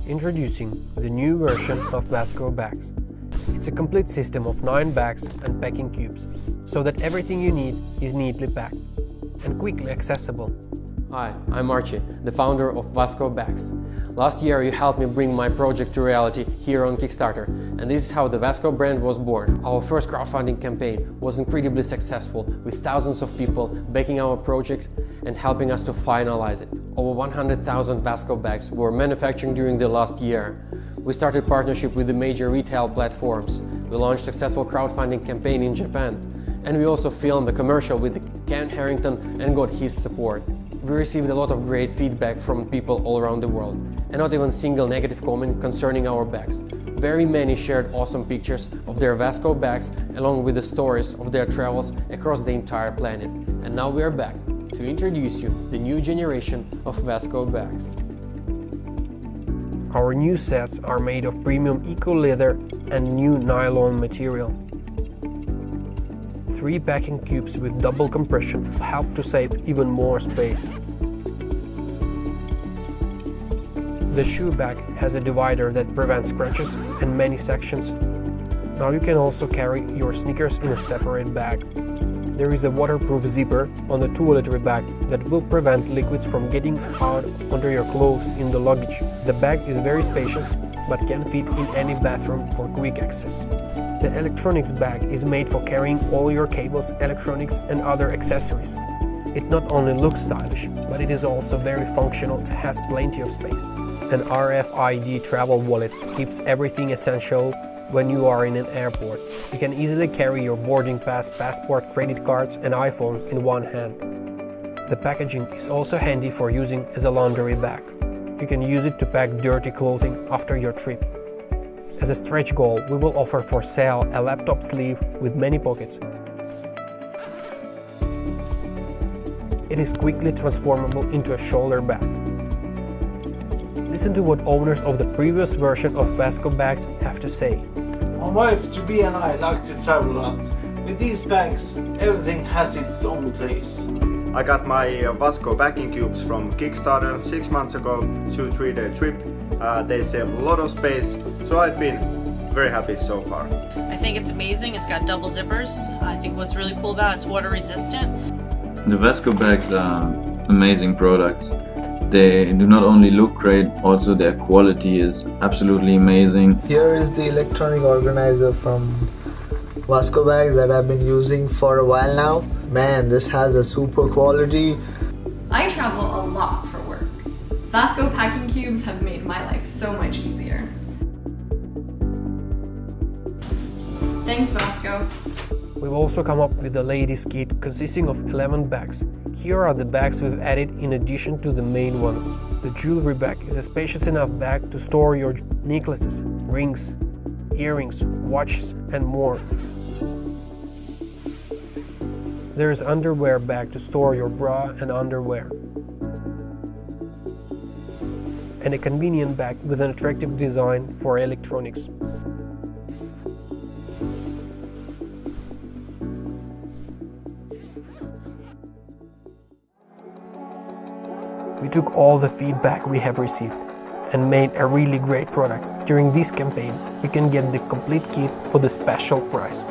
Introducing the new version of Vasco bags. It's a complete system of 9 bags and packing cubes, so that everything you need is neatly packed and quickly accessible. Hi, I'm Archie, the founder of Vasco Bags. Last year you helped me bring my project to reality here on Kickstarter, and this is how the Vasco brand was born. Our first crowdfunding campaign was incredibly successful, with thousands of people backing our project and helping us to finalize it. Over 100,000 Vasco bags were manufactured during the last year. We started partnership with the major retail platforms. We launched a successful crowdfunding campaign in Japan, and we also filmed a commercial with Ken Harrington and got his support. We received a lot of great feedback from people all around the world, and not even a single negative comment concerning our bags. Very many shared awesome pictures of their Vasco bags along with the stories of their travels across the entire planet. And now we are back to introduce you the new generation of Vasco bags. Our new sets are made of premium eco leather and new nylon material. 3 packing cubes with double compression help to save even more space. The shoe bag has a divider that prevents scratches and many sections. Now you can also carry your sneakers in a separate bag. There is a waterproof zipper on the toiletry bag that will prevent liquids from getting out onto your clothes in the luggage. The bag is very spacious but can fit in any bathroom for quick access. The electronics bag is made for carrying all your cables, electronics and other accessories. It not only looks stylish, but it is also very functional and has plenty of space. An RFID travel wallet keeps everything essential when you are in an airport. You can easily carry your boarding pass, passport, credit cards and iPhone in one hand. The packaging is also handy for using as a laundry bag. You can use it to pack dirty clothing after your trip. As a stretch goal, we will offer for sale a laptop sleeve with many pockets. It is quickly transformable into a shoulder bag. Listen to what owners of the previous version of Vasco bags have to say. My wife, Tobi, and I like to travel a lot. With these bags, everything has its own place. I got my Vasco packing cubes from Kickstarter 6 months ago, 2-3-day trip. They save a lot of space, so I've been very happy so far. I think it's amazing. It's got double zippers. I think what's really cool about it's water resistant. The Vasco bags are amazing products. They do not only look great, also their quality is absolutely amazing. Here is the electronic organizer from Vasco bags that I've been using for a while now. Man, this has a super quality. I travel a lot for work. Vasco packing cubes have made my life so much easier. Thanks, Vasco. We've also come up with a ladies kit consisting of 11 bags. Here are the bags we've added in addition to the main ones. The jewelry bag is a spacious enough bag to store your necklaces, rings, earrings, watches and more. There is underwear bag to store your bra and underwear. And a convenient bag with an attractive design for electronics. We took all the feedback we have received and made a really great product. During this campaign, you can get the complete kit for the special price.